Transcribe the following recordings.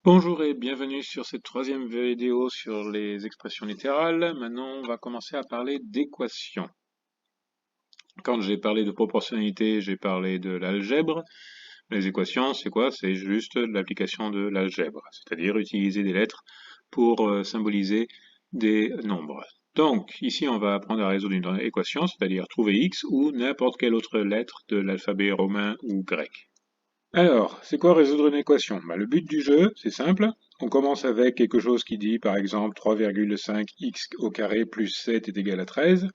Bonjour et bienvenue sur cette troisième vidéo sur les expressions littérales. Maintenant, on va commencer à parler d'équations. Quand j'ai parlé de proportionnalité, j'ai parlé de l'algèbre. Les équations, c'est quoi? C'est juste l'application de l'algèbre, c'est-à-dire utiliser des lettres pour symboliser des nombres. Donc, ici, on va apprendre à résoudre une équation, c'est-à-dire trouver x ou n'importe quelle autre lettre de l'alphabet romain ou grec. Alors, c'est quoi résoudre une équation? Le but du jeu, c'est simple. On commence avec quelque chose qui dit, par exemple, 3,5x au carré plus 7 est égal à 13.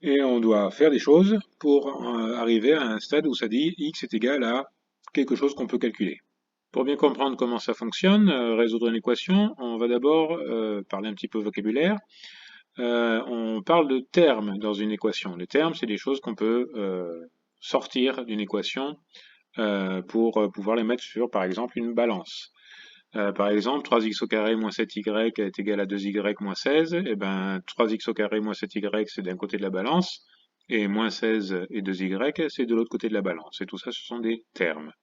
Et on doit faire des choses pour arriver à un stade où ça dit x est égal à quelque chose qu'on peut calculer. Pour bien comprendre comment ça fonctionne, résoudre une équation, on va d'abord parler un petit peu vocabulaire. On parle de termes dans une équation. Les termes, c'est des choses qu'on peut sortir d'une équation pour pouvoir les mettre sur, par exemple, une balance. Par exemple, 3x au carré moins 7y est égal à 2y moins 16. Et ben, 3x au carré moins 7y, c'est d'un côté de la balance, et moins 16 et 2y, c'est de l'autre côté de la balance. Et tout ça, ce sont des termes.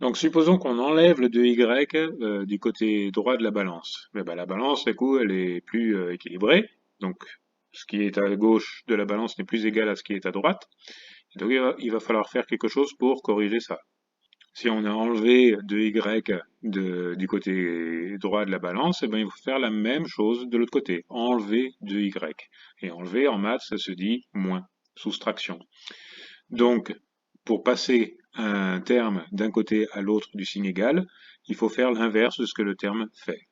Donc, supposons qu'on enlève le 2y du côté droit de la balance. Mais ben, la balance, du coup, elle est plus équilibrée. Donc, ce qui est à gauche de la balance n'est plus égal à ce qui est à droite. Donc, il va falloir faire quelque chose pour corriger ça. Si on a enlevé 2y du côté droit de la balance, eh ben, il faut faire la même chose de l'autre côté, enlever 2y. Et enlever en maths, ça se dit moins, soustraction. Donc, pour passer un terme d'un côté à l'autre du signe égal, il faut faire l'inverse de ce que le terme fait.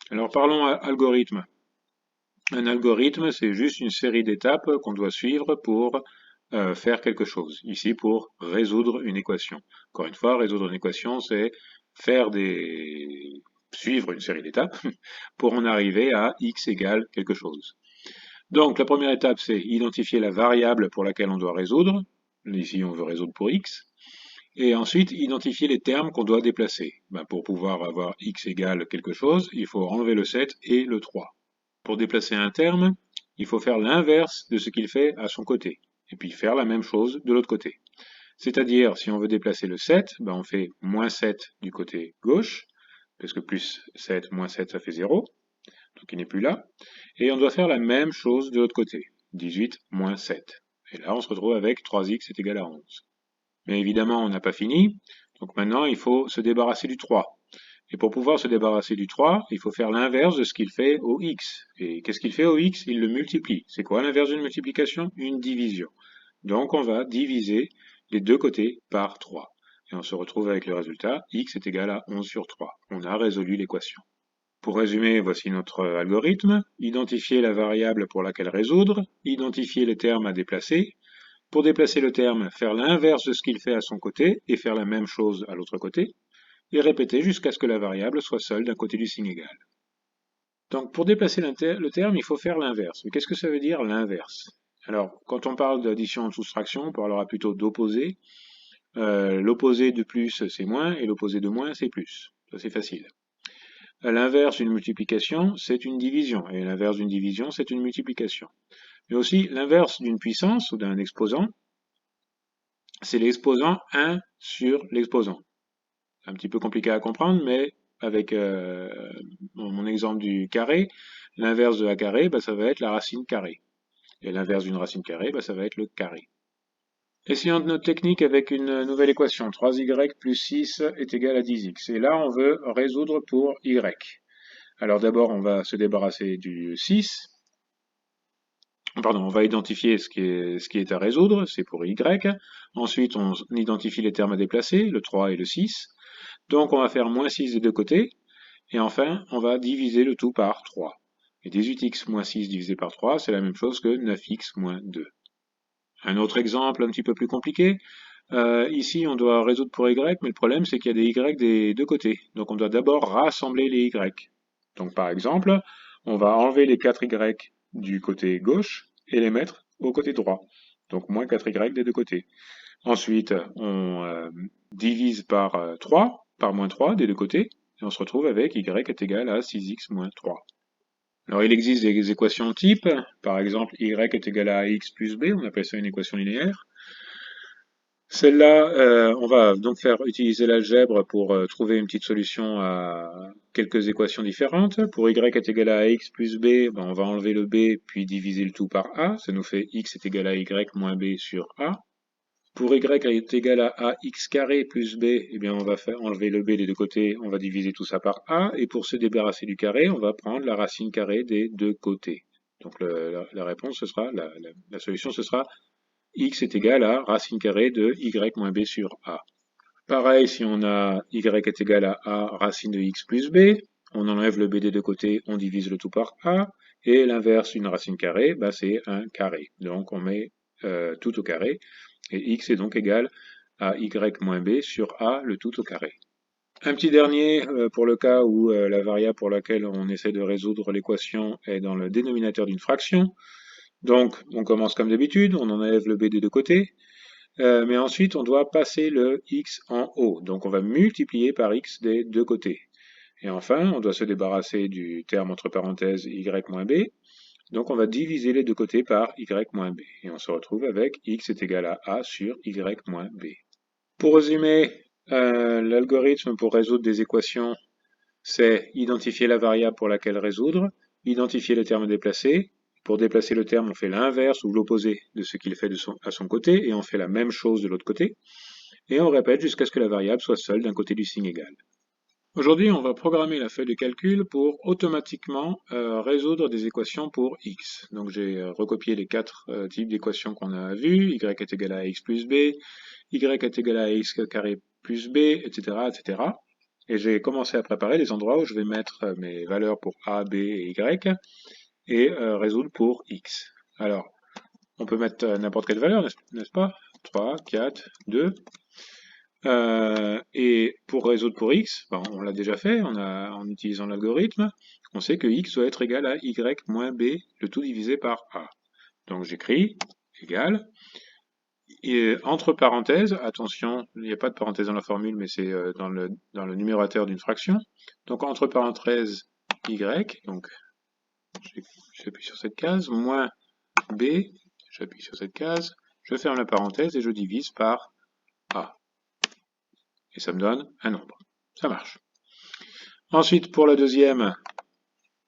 Alors parlons algorithme. Un algorithme, c'est juste une série d'étapes qu'on doit suivre pour faire quelque chose. Ici, pour résoudre une équation. Encore une fois, résoudre une équation, c'est suivre une série d'étapes pour en arriver à x égale quelque chose. Donc, la première étape, c'est identifier la variable pour laquelle on doit résoudre. Ici, on veut résoudre pour x. Et ensuite, identifier les termes qu'on doit déplacer. Pour pouvoir avoir x égale quelque chose, il faut enlever le 7 et le 3. Pour déplacer un terme, il faut faire l'inverse de ce qu'il fait à son côté, et puis faire la même chose de l'autre côté. C'est-à-dire, si on veut déplacer le 7, on fait moins 7 du côté gauche, parce que plus 7, moins 7, ça fait 0, donc il n'est plus là. Et on doit faire la même chose de l'autre côté, 18 moins 7. Et là, on se retrouve avec 3x est égal à 11. Mais évidemment, on n'a pas fini, donc maintenant, il faut se débarrasser du 3. Et pour pouvoir se débarrasser du 3, il faut faire l'inverse de ce qu'il fait au x. Et qu'est-ce qu'il fait au x? Il le multiplie. C'est quoi l'inverse d'une multiplication? Une division. Donc on va diviser les deux côtés par 3. Et on se retrouve avec le résultat, x est égal à 11 sur 3. On a résolu l'équation. Pour résumer, voici notre algorithme. Identifier la variable pour laquelle résoudre, identifier les termes à déplacer. Pour déplacer le terme, faire l'inverse de ce qu'il fait à son côté et faire la même chose à l'autre côté et répéter jusqu'à ce que la variable soit seule d'un côté du signe égal. Donc pour déplacer le terme, il faut faire l'inverse. Mais qu'est-ce que ça veut dire l'inverse? Alors, quand on parle d'addition ou de soustraction, on parlera plutôt d'opposé. L'opposé de plus, c'est moins, et l'opposé de moins, c'est plus. Ça, c'est facile. L'inverse d'une multiplication, c'est une division, et l'inverse d'une division, c'est une multiplication. Mais aussi, l'inverse d'une puissance ou d'un exposant, c'est l'exposant 1 sur l'exposant. C'est un petit peu compliqué à comprendre, mais avec mon exemple du carré, l'inverse de la carré, ça va être la racine carrée. Et l'inverse d'une racine carrée, ça va être le carré. Essayons notre technique avec une nouvelle équation. 3y plus 6 est égal à 10x. Et là, on veut résoudre pour y. Alors d'abord, on va se débarrasser du 6. Pardon, on va identifier ce qui est à résoudre, c'est pour y. Ensuite, on identifie les termes à déplacer, le 3 et le 6. Donc on va faire moins 6 des deux côtés. Et enfin, on va diviser le tout par 3. Et 18x moins 6 divisé par 3, c'est la même chose que 9x moins 2. Un autre exemple un petit peu plus compliqué. Ici, on doit résoudre pour y, mais le problème, c'est qu'il y a des y des deux côtés. Donc on doit d'abord rassembler les y. Donc par exemple, on va enlever les 4y du côté gauche et les mettre au côté droit. Donc moins 4y des deux côtés. Ensuite, on divise par 3, par moins 3 des deux côtés, et on se retrouve avec y est égal à 6x moins 3. Alors il existe des équations types, par exemple y est égal à ax plus b, on appelle ça une équation linéaire. Celle-là, on va donc faire utiliser l'algèbre pour trouver une petite solution à quelques équations différentes. Pour y est égal à x plus b, ben, on va enlever le b puis diviser le tout par a. Ça nous fait x est égal à y moins b sur a. Pour y est égal à ax carré plus b, eh bien on va faire enlever le b des deux côtés, on va diviser tout ça par a. Et pour se débarrasser du carré, on va prendre la racine carrée des deux côtés. Donc la réponse, ce sera, la solution, ce sera x est égal à racine carrée de y moins b sur a. Pareil, si on a y est égal à a racine de x plus b, on enlève le b des deux côtés, on divise le tout par a, et l'inverse, une racine carrée, bah, c'est un carré. Donc on met tout au carré, et x est donc égal à y moins b sur a, le tout au carré. Un petit dernier, pour le cas où la variable pour laquelle on essaie de résoudre l'équation est dans le dénominateur d'une fraction. Donc, on commence comme d'habitude, on enlève le b des deux côtés, mais ensuite on doit passer le x en haut. Donc on va multiplier par x des deux côtés. Et enfin, on doit se débarrasser du terme entre parenthèses y moins b. Donc on va diviser les deux côtés par y moins b. Et on se retrouve avec x est égal à a sur y moins b. Pour résumer, l'algorithme pour résoudre des équations, c'est identifier la variable pour laquelle résoudre, identifier le terme déplacé. Pour déplacer le terme, on fait l'inverse ou l'opposé de ce qu'il fait à son côté, et on fait la même chose de l'autre côté. Et on répète jusqu'à ce que la variable soit seule d'un côté du signe égal. Aujourd'hui, on va programmer la feuille de calcul pour automatiquement résoudre des équations pour x. Donc j'ai recopié les quatre types d'équations qu'on a vues, y est égal à x plus b, y est égal à x carré plus b, etc., etc. Et j'ai commencé à préparer les endroits où je vais mettre mes valeurs pour a, b et y, et résoudre pour x. Alors, on peut mettre n'importe quelle valeur, n'est-ce pas? 3, 4, 2. Et pour résoudre pour x, ben, on l'a déjà fait en utilisant l'algorithme. On sait que x doit être égal à y moins b, le tout divisé par a. Donc j'écris égal. Et entre parenthèses, attention, il n'y a pas de parenthèse dans la formule, mais c'est dans le numérateur d'une fraction. Donc entre parenthèses y, donc j'appuie sur cette case, moins b, j'appuie sur cette case, je ferme la parenthèse et je divise par a. Et ça me donne un nombre. Ça marche. Ensuite, pour la deuxième,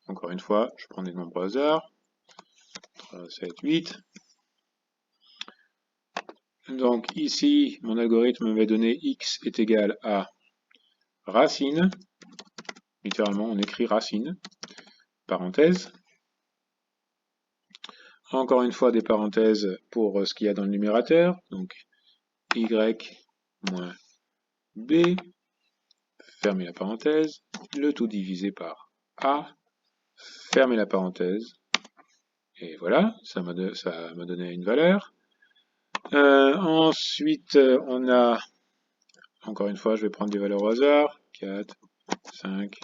encore une fois, je prends des nombres au hasard. 3, 7, 8. Donc ici, mon algorithme va donner x est égal à racine. Littéralement, on écrit racine. Parenthèse. Encore une fois, des parenthèses pour ce qu'il y a dans le numérateur. Donc y moins b. Fermez la parenthèse. Le tout divisé par a. Fermez la parenthèse. Et voilà, ça m'a donné une valeur. Ensuite, on a, encore une fois, je vais prendre des valeurs au hasard. 4, 5,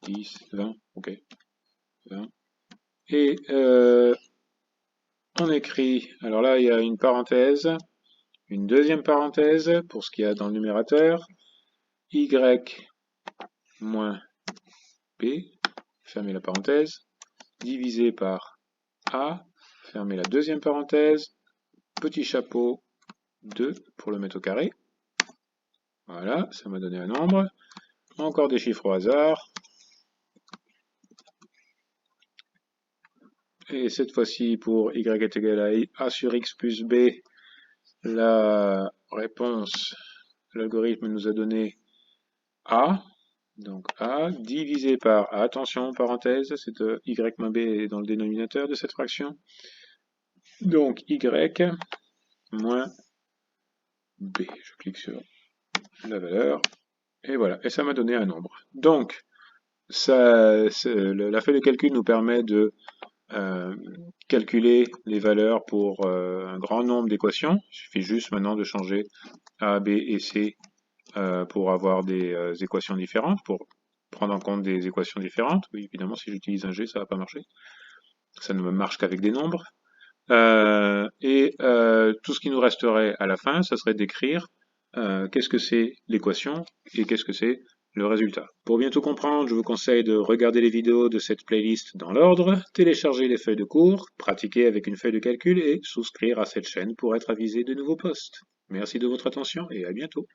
10, 20, ok. 20. Et on écrit, alors là, il y a une parenthèse, une deuxième parenthèse pour ce qu'il y a dans le numérateur. Y moins b, fermez la parenthèse, divisé par a, fermez la deuxième parenthèse, petit chapeau 2 pour le mettre au carré. Voilà, ça m'a donné un nombre. Encore des chiffres au hasard. Et cette fois-ci, pour y est égal à a sur x plus b, la réponse, l'algorithme nous a donné a. Donc a divisé par a. Attention, parenthèse, c'est y moins b est dans le dénominateur de cette fraction. Donc y moins b. Je clique sur la valeur. Et voilà, et ça m'a donné un nombre. Donc, la feuille de calcul nous permet de calculer les valeurs pour un grand nombre d'équations. Il suffit juste maintenant de changer A, B et C pour avoir des équations différentes, pour prendre en compte des équations différentes. Oui, évidemment, si j'utilise un G, ça va pas marcher. Ça ne marche qu'avec des nombres. Tout ce qui nous resterait à la fin, ça serait d'écrire qu'est-ce que c'est l'équation et qu'est-ce que c'est le résultat. Pour bien tout comprendre, je vous conseille de regarder les vidéos de cette playlist dans l'ordre, télécharger les feuilles de cours, pratiquer avec une feuille de calcul et souscrire à cette chaîne pour être avisé de nouveaux posts. Merci de votre attention et à bientôt.